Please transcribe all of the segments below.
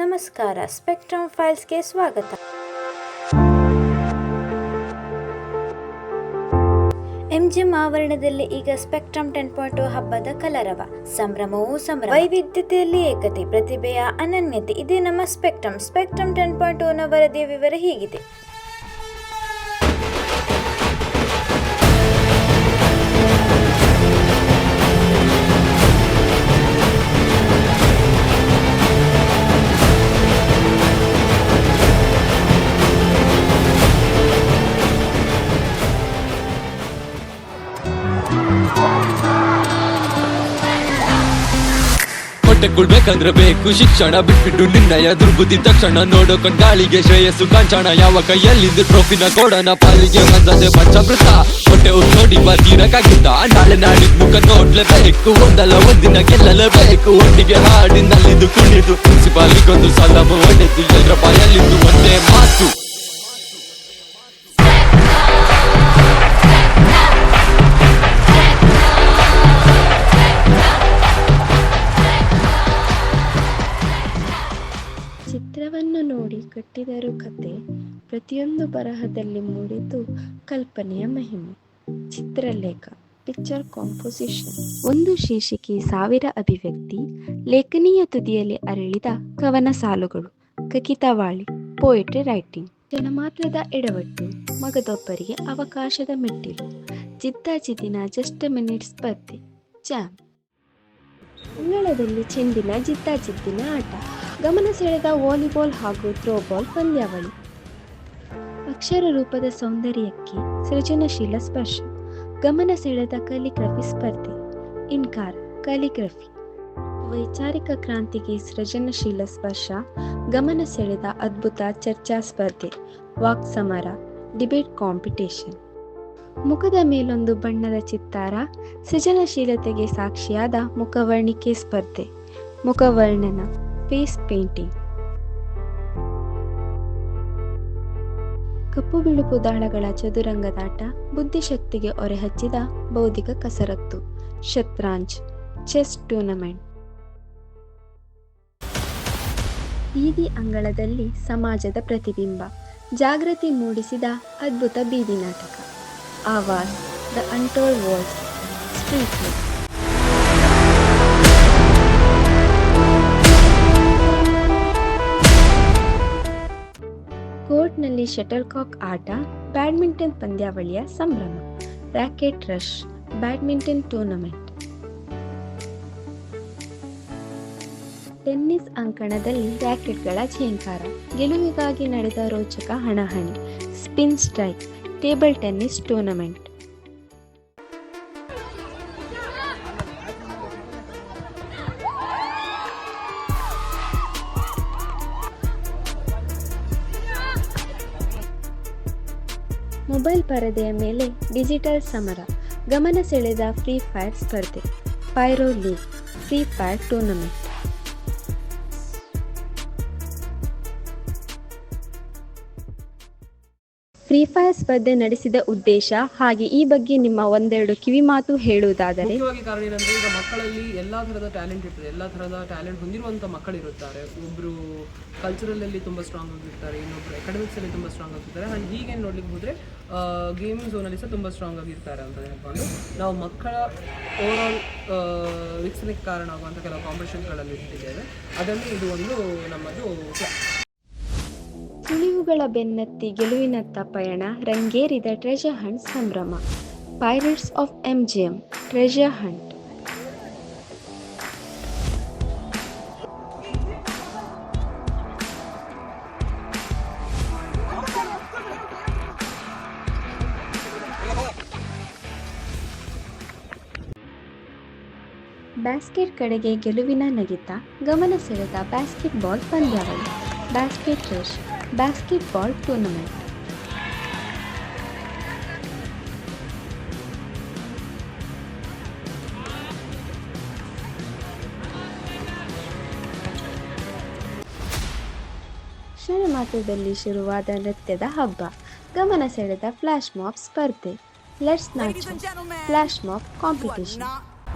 ನಮಸ್ಕಾರ, ಸ್ಪೆಕ್ಟ್ರಮ್ ಫೈಲ್ಸ್ಗೆ ಸ್ವಾಗತ. MGM ಆವರಣದಲ್ಲಿ ಈಗ ಸ್ಪೆಕ್ಟ್ರಮ್ 10.0 ಹಬ್ಬದ ಕಲರವ. ಸಂಭ್ರಮವೂ ಸಂಭ್ರಮ, ವೈವಿಧ್ಯತೆಯಲ್ಲಿ ಏಕತೆ, ಪ್ರತಿಭೆಯ ಅನನ್ಯತೆ. ಇದೇ ನಮ್ಮ ಸ್ಪೆಕ್ಟ್ರಮ್ 10.0 ನ ವರದಿಯ ವಿವರ ಹೀಗಿದೆ. ಬೇಕಂದ್ರೆ ಬೇಕು ಶಿಕ್ಷಣ, ಬಿಟ್ಬಿಟ್ಟು ನಿನ್ನಯ ದುರ್ಬುದ್ಧಿ ತಕ್ಷಣ. ನೋಡೋ ಕಣ್ಗಾಳಿಗೆ ಶ್ರೇಯಸ್ಸು ಕಾಂಚಣ, ಯಾವ ಕೈಯಲ್ಲಿದ್ದು ಟ್ರೋಫಿನ ಕೊಡೋಣ ಪಾಲಿಗೆ ಬಂದದೆ ಪಂಚಾಮೃತ. ಹೊಟ್ಟೆ ನೋಡಿ ಬರ್ತೀರಕ್ಕಾಗಿದ್ದ, ನಾಳೆ ನಾಡಿದ್ ಮುಖ ನೋಡ್ಲೇಬೇಕು, ಒಂದಲ್ಲ ಒಂದಿನ ಗೆಲ್ಲಲೇಬೇಕು. ಒಟ್ಟಿಗೆ ಹಾಡಿನಲ್ಲಿದ್ದು ಕುಣಿದು ಮುನ್ಸಿಪಾಲಿಗೊಂದು ಸಲಾಮ ಹೊಡೆದು, ಎಲ್ಲರ ಬಾಯಲ್ಲಿದ್ದು ಒಂದೇ ಮಾತು. ಚಿತ್ರವನ್ನು ನೋಡಿ ಕಟ್ಟಿದರು ಕತೆ, ಪ್ರತಿಯೊಂದು ಬರಹದಲ್ಲಿ ಮೂಡಿತು ಕಲ್ಪನೆಯ ಮಹಿಮೆ. Chitralekha, picture composition. ಒಂದು ಶೀರ್ಷಿಕೆ, 1000 ಅಭಿವ್ಯಕ್ತಿ. ಲೇಖನಿಯ ತುದಿಯಲ್ಲಿ ಅರಳಿದ ಕವನ ಸಾಲುಗಳು. ಕಕಿತವಾಳಿ, ಪೋಯಟ್ರಿ ರೈಟಿಂಗ್. ಜನಮಾತ್ರದ ಎಡವಟ್ಟು, ಮಗದೊಬ್ಬರಿಗೆ ಅವಕಾಶದ ಮೆಟ್ಟಿಲು. ಜಿದ್ದಾಜಿದ್ದಿನ ಜಸ್ಟ್ ಮಿನಿಟ್ ಸ್ಪರ್ಧೆ, ಜಾಮ್. ಅಂಗಳದಲ್ಲಿ ಚೆಂಡಿನ ಜಿದ್ದಾಜಿದ್ದಿನ ಆಟ, ಗಮನ ಸೆಳೆದ ವಾಲಿಬಾಲ್ ಹಾಗೂ ಥ್ರೋಬಾಲ್ ಪಂದ್ಯಾವಳಿ. ಅಕ್ಷರ ರೂಪದ ಸೌಂದರ್ಯಕ್ಕೆ ಸೃಜನಶೀಲ ಸ್ಪರ್ಶ, ಗಮನ ಸೆಳೆದ ಕ್ಯಾಲಿಗ್ರಫಿ ಸ್ಪರ್ಧೆ. ಇನ್ಕಾರ, ಕ್ಯಾಲಿಗ್ರಫಿ. ವೈಚಾರಿಕ ಕ್ರಾಂತಿಗೆ ಸೃಜನಶೀಲ ಸ್ಪರ್ಶ, ಗಮನ ಸೆಳೆದ ಅದ್ಭುತ ಚರ್ಚಾ ಸ್ಪರ್ಧೆ. ವಾಕ್ ಸಮರ, ಡಿಬೇಟ್ ಕಾಂಪಿಟೇಷನ್. ಮುಖದ ಮೇಲೊಂದು ಬಣ್ಣದ ಚಿತ್ತಾರ, ಸೃಜನಶೀಲತೆಗೆ ಸಾಕ್ಷಿಯಾದ ಮುಖವರ್ಣಿಕೆ ಸ್ಪರ್ಧೆ. ಮುಖವರ್ಣನ, ಫೇಸ್ ಪೇಂಟಿಂಗ್. ಕಪ್ಪು ಬಿಳುಪು ದಾಳಗಳ ಚದುರಂಗದಾಟ, ಬುದ್ಧಿಶಕ್ತಿಗೆ ಹೊರೆಹಚ್ಚಿದ ಬೌದ್ಧಿಕ ಕಸರತ್ತು. Shatranj, chess tournament. ಬೀದಿ ಅಂಗಳದಲ್ಲಿ ಸಮಾಜದ ಪ್ರತಿಬಿಂಬ, ಜಾಗೃತಿ ಮೂಡಿಸಿದ ಅದ್ಭುತ ಬೀದಿ ನಾಟಕ. Awaaz, the untold voice, street life. ಕೋರ್ಟ್ನಲ್ಲಿ ಶಟಲ್ ಕಾಕ್ ಆಟ, ಬ್ಯಾಡ್ಮಿಂಟನ್ ಪಂದ್ಯಾವಳಿಯ ಸಂಭ್ರಮ. Racket rush, badminton tournament. Tennis ಅಂಕಣದಲ್ಲಿ ರ್ಯಾಕೆಟ್ಗಳ ಝೇಂಕಾರ, ಗೆಲುವಿಗಾಗಿ ನಡೆದ ರೋಚಕ ಹಣಾಹಣಿ. Spin strike, table tennis tournament. Mobile ಪರದೆಯ ಮೇಲೆ ಡಿಜಿಟಲ್ ಸಮರ, ಗಮನ ಸೆಳೆದ ಫ್ರೀ ಫೈರ್ ಸ್ಪರ್ಧೆ. Pyro league, free fire tournament. Free fire ಸ್ಪರ್ಧೆ ನಡೆಸಿದ ಉದ್ದೇಶ ಹಾಗೆ ಈ ಬಗ್ಗೆ ನಿಮ್ಮ ಒಂದೆರಡು ಕಿವಿ ಮಾತು ಹೇಳುವುದಾದರೆ? ಮುಖ್ಯವಾಗಿ ಕಾರಣ ಏನಂದರೆ, ಈಗ ಮಕ್ಕಳಲ್ಲಿ ಎಲ್ಲ ಥರದ ಟ್ಯಾಲೆಂಟ್ ಇರ್ತದೆ, ಎಲ್ಲ ಥರದ ಟ್ಯಾಲೆಂಟ್ ಹೊಂದಿರುವಂಥ ಮಕ್ಕಳಿರುತ್ತಾರೆ. ಒಬ್ಬರು ಕಲ್ಚರಲಲ್ಲಿ ತುಂಬ ಸ್ಟ್ರಾಂಗ್ ಆಗಿರ್ತಾರೆ, ಇನ್ನೊಬ್ಬರು ಎಕಡೆಮಿಕ್ಸಲ್ಲಿ ತುಂಬ ಸ್ಟ್ರಾಂಗ್ ಆಗಿರ್ತಾರೆ. ಹಾಗೆ ಹೀಗೆ ನೋಡ್ಲಿಕ್ಕೆ ಹೋದರೆ ಗೇಮ್ ಝೋನಲ್ಲಿ ಸಹ ತುಂಬ ಸ್ಟ್ರಾಂಗ್ ಆಗಿರ್ತಾರೆ ಅಂತ ಹೇಳ್ಕೊಂಡು ನಾವು ಮಕ್ಕಳ ಓವರಾಲ್ ವಿಕಸನಕ್ಕೆ ಕಾರಣ ಆಗುವಂಥ ಕೆಲವು ಕಾಂಪಿಟೇಷನ್ಗಳಲ್ಲಿ ಇಟ್ಟಿದ್ದೇವೆ. ಅದನ್ನು ಇದು ಒಂದು ನಮ್ಮದು ಸುಳಿವುಗಳ ಬೆನ್ನತ್ತಿ ಗೆಲುವಿನತ್ತ ಪಯಣ, ರಂಗೇರಿದ ಟ್ರೆಜರ್ ಹಂಟ್ ಸಂಭ್ರಮ. Pirates of MGM, treasure Hunt. Basket ಕಡೆಗೆ ಗೆಲುವಿನ ನಗಿತ, ಗಮನ ಸೆಳೆದ ಬ್ಯಾಸ್ಕೆಟ್ಬಾಲ್ ಪಂದ್ಯಾವಳಿ. Basket rush, basketball tournament. ಕ್ಷಣ ಮಾತ್ರದಲ್ಲಿ ಶುರುವಾದ ನೃತ್ಯದ ಹಬ್ಬ, ಗಮನ ಸೆಳೆದ ಫ್ಲಾಶ್ ಮಾಬ್ ಸ್ಪರ್ಧೆ. Let's notch, flash mob competition.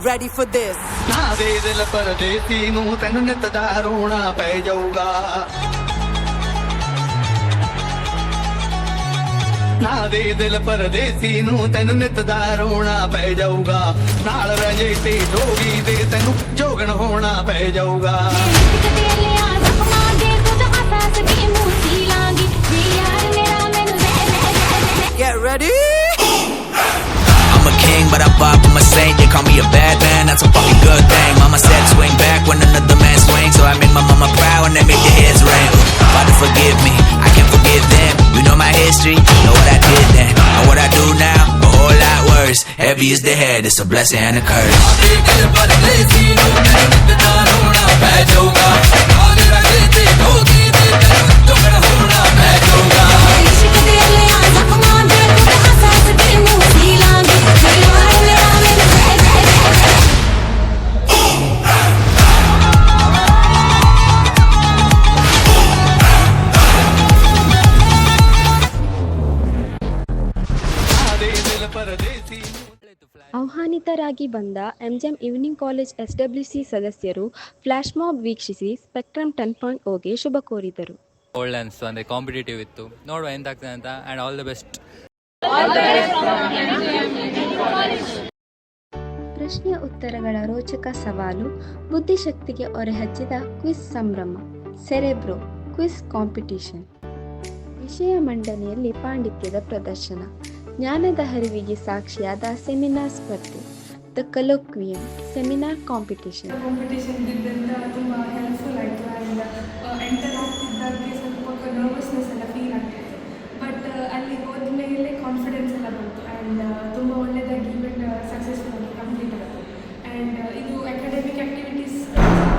ready for this. ਨਾ ਦੇ ਦਿਲ ਪਰਦੇਸੀ ਨੂੰ ਤੈਨੂੰ ਨਿਤ ਦਾ ਰੋਣਾ ਪੈ ਜਾਊਗਾ ਨਾ ਦੇ ਦਿਲ ਪਰਦੇਸੀ ਨੂੰ ਤੈਨੂੰ ਨਿਤ ਦਾ ਰੋਣਾ ਪੈ ਜਾਊਗਾ ਨਾਲ ਰਜੇ ਤੇ ਜੋਗੀ ਦੇ ਤੈਨੂੰ ਜੋਗਣ ਹੋਣਾ ਪੈ ਜਾਊਗਾ Get ready. I'm a king, but I pop, I'm a saint. They call me a bad man, that's a fucking good thing. Mama said swing back when another man swings, so I make my mama proud and they make their heads ring. Father forgive me, I can't forgive them. You know my history, know what I did then. And what I do now, a whole lot worse. Heavy is the head, it's a blessing and a curse. ಆಹ್ವಾನಿತರಾಗಿ ಬಂದ ಎಂಜೆಮ್ evening college SWC ಸದಸ್ಯರು flash mob ವೀಕ್ಷಿಸಿ spectrum 10.0ಗೆ ಶುಭ ಕೋರಿದರು. ಒಳ್ಳೆ ಅನಿಸ್ತು, ಅಂದರೆ competitive ಇತ್ತು, ನೋಡುವ ಎಂತಾಗ್ತದೆ ಅಂತ. And all the best. ಪ್ರಶ್ನೆಯ ಉತ್ತರಗಳ ರೋಚಕ ಸವಾಲು, ಬುದ್ಧಿಶಕ್ತಿಗೆ ಹೊರೆಹಚ್ಚಿದ ಕ್ವಿಜ್ ಸಂಭ್ರಮ, ಸೆರೆಬ್ರೋ ಕ್ವಿಜ್ ಕಾಂಪಿಟಿಷನ್, ವಿಷಯ ಮಂಡನೆಯಲ್ಲಿ ಪಾಂಡಿತ್ಯದ ಪ್ರದರ್ಶನ, ಜ್ಞಾನದ ಹರಿವಿಗೆ ಸಾಕ್ಷಿಯಾದ ಸೆಮಿನಾರ್ ಸ್ಪರ್ಧೆ, ದ ಕಲೋಕ್ವಿಯಂ ಸೆಮಿನಾರ್ ಕಾಂಪಿಟೇಷನ್. ಇದ್ದಿಂದ ತುಂಬ ಹೆಲ್ಪ್ಫುಲ್ ಆಯಿತು. ಆ್ಯಂಡ್ ಎಂಟರ್ ಆಗ್ತಿದ್ದಾಗೆ ಸ್ವಲ್ಪ ನರ್ವಸ್ನೆಸ್ ಎಲ್ಲ ಫೀಲ್ ಆಗ್ತಿತ್ತು. ಬಟ್ ಅಲ್ಲಿ ಹೋದ್ಮೇಲೆ ಕಾನ್ಫಿಡೆನ್ಸ್ ಎಲ್ಲ ಬಂತು. ಆ್ಯಂಡ್ ತುಂಬ ಒಳ್ಳೆಯದಾಗಿ ಈವೆಂಟ್ ಸಕ್ಸಸ್ಫುಲ್ ಆಗಿ ಕಂಪ್ಲೀಟ್ ಆಯಿತು. ಆ್ಯಂಡ್ ಇದು ಅಕಾಡೆಮಿಕ್ ಆ್ಯಕ್ಟಿವಿಟೀಸ್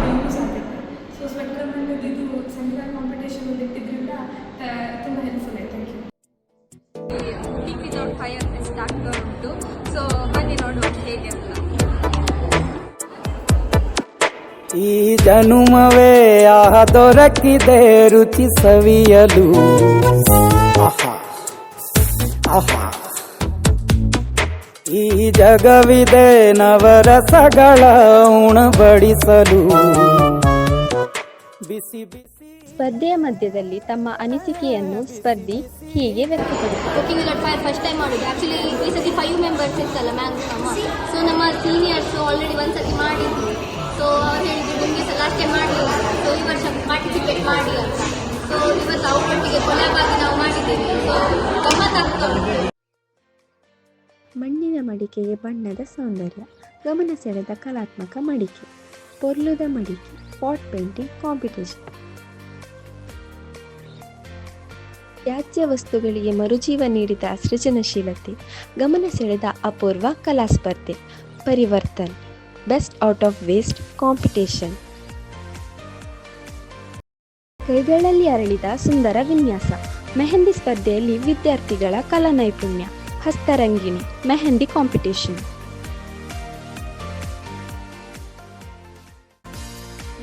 ಯೂಸ್ ಆಗುತ್ತೆ. ಸೊ ಸ್ಪೆಕ್ಟ್ರಮಲ್ಲಿ ಇದು ಸೆಮಿನಾರ್ ಕಾಂಪಿಟೇಷನ್ ಇಟ್ಟಿದ್ದರಿಂದ ತುಂಬ ಹೆಲ್ಪ್ಫುಲ್ ಆಯಿತು. Thank you. ಉಂಟು. ಸೊ ಬನ್ನಿ ನೋಡುವ ಹೇಗೆ ಅಂತ. ಈ ಜನುಮವೇ ಆಹ ದೊರಕಿದೆ ರುಚಿ ಸವಿಯಲು, ಆಹಾ ಆಹಾ ಈ ಜಗವಿದೆ ನವರಸಗಳ ಉಣಬಡಿಸಲು, ಬಿಸಿ ಬಿಸಿ. ಸ್ಪರ್ಧೆಯ ಮಧ್ಯದಲ್ಲಿ ತಮ್ಮ ಅನಿಸಿಕೆಯನ್ನು ಸ್ಪರ್ಧಿ ಹೀಗೆ ವ್ಯಕ್ತಪಡಿಸಿದರು. Cooking with fire first time ಮಾಡೋದು. ಆ್ಯಕ್ಚುಲಿ ಈ ಸತಿ 5 ಮೆಂಬರ್ಸ್ ಇರ್ತಲ್ಲ ಮ್ಯಾಮ್. ಸೊ ನಮ್ಮ ಸೀನಿಯರ್ಸು ಆಲ್ರೆಡಿ ಒಂದು ಸತಿ ಮಾಡಿದ್ರು. ಸೊ ಅವ್ರು ಹೇಳಿದ್ರು ನಿಮಗೆ ಲಾಸ್ಟ್ ಟೈಮ್ ಮಾಡಲಿಲ್ಲ, ಸೊ ಈ ವರ್ಷ ಪಾರ್ಟಿಸಿಪೇಟ್ ಮಾಡಿ ಅಂತ. ಸೊ ಇವತ್ತು ಅವರೊಟ್ಟಿಗೆ ಕೊಲೆಯಾಗಿ ನಾವು ಮಾಡಿದ್ದೇವೆ. ಸೊ ಗಮ್ಮತ್ತಾಗ್ತಾ ಉಂಟು. ಮಣ್ಣಿನ ಮಡಿಕೆಗೆ ಬಣ್ಣದ ಸೌಂದರ್ಯ, ಗಮನ ಸೆಳೆದ ಕಲಾತ್ಮಕ ಮಡಿಕೆ, ಪೊರ್ಲುದ ಮಡಿಕೆ, ಪಾಟ್ ಪೇಂಟಿಂಗ್ ಕಾಂಪಿಟೇಷನ್, ತ್ಯಾಜ್ಯ ವಸ್ತುಗಳಿಗೆ ಮರುಜೀವ ನೀಡಿದ ಸೃಜನಶೀಲತೆ, ಗಮನ ಸೆಳೆದ ಅಪೂರ್ವ ಕಲಾ ಸ್ಪರ್ಧೆ, Parivartan best out of waste competition, ಕೈಗಳಲ್ಲಿ ಅರಳಿದ ಸುಂದರ ವಿನ್ಯಾಸ, ಮೆಹಂದಿ ಸ್ಪರ್ಧೆಯಲ್ಲಿ ವಿದ್ಯಾರ್ಥಿಗಳ ಕಲಾ ನೈಪುಣ್ಯ, ಹಸ್ತರಂಗಿಣಿ ಮೆಹಂದಿ ಕಾಂಪಿಟೇಷನ್,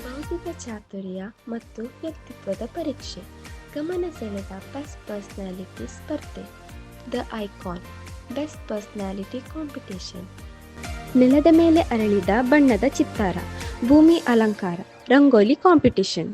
ಬೌದ್ಧಿಕ ಚಾತುರ್ಯ ಮತ್ತು ವ್ಯಕ್ತಿತ್ವದ ಪರೀಕ್ಷೆ, ಗಮನ ಸೆಳೆದ ಬೆಸ್ಟ್ ಪರ್ಸನಾಲಿಟಿ ಸ್ಪರ್ಧೆ, the icon best personality competition, ನೆಲದ ಮೇಲೆ ಅರಳಿದ ಬಣ್ಣದ ಚಿತ್ತಾರ, ಭೂಮಿ ಅಲಂಕಾರ ರಂಗೋಲಿ ಕಾಂಪಿಟೇಷನ್.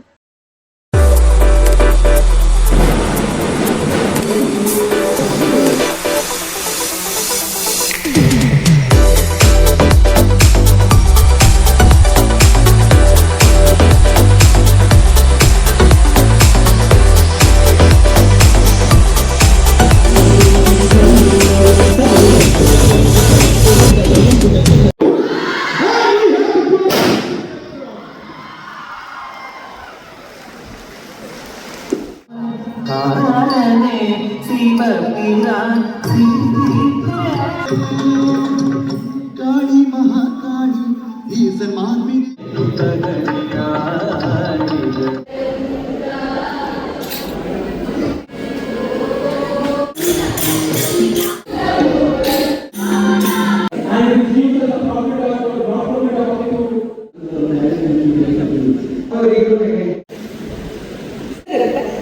ಕಾಳಿ ಮಹಾಕಾಳಿ ಈಸ ಮಾನ್ವಿ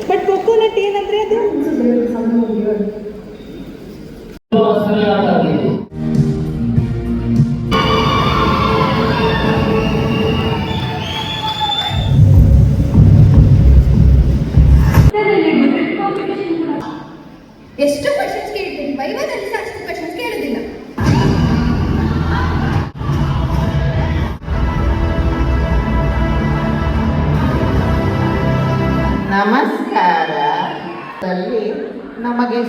ಬಟ್ ಕೊಕೊನಟ್ ಏನಂದ್ರೆ ಅದು ಎಷ್ಟು ಕ್ವಶನ್ಸ್ ಕೇಳ್ತೀನಿ, ವೈವಾದಲ್ಲಿ ಸಹ ಅಷ್ಟು ಕ್ವಶನ್ಸ್ ಕೇಳೋದಿಲ್ಲ. ನಮಸ್ಕಾರ. ನಮಗೆ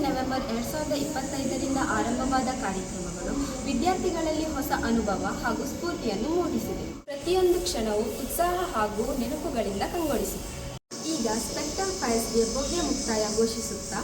ನವೆಂಬರ್ 2025ರಿಂದ ಆರಂಭವಾದ ಕಾರ್ಯಕ್ರಮಗಳು ವಿದ್ಯಾರ್ಥಿಗಳಲ್ಲಿ ಹೊಸ ಅನುಭವ ಹಾಗೂ ಸ್ಫೂರ್ತಿಯನ್ನು ಮೂಡಿಸಿದೆ. ಪ್ರತಿಯೊಂದು ಕ್ಷಣವೂ ಉತ್ಸಾಹ ಹಾಗೂ ನೆನಪುಗಳಿಂದ ಕಂಗೊಳಿಸಿದೆ. ಈಗ ಸ್ಪೆಕ್ಟ್ರಮ್ ಫೈರ್ಸ್ಗೆ ಭವ್ಯ ಮುಕ್ತಾಯ ಘೋಷಿಸುತ್ತಾ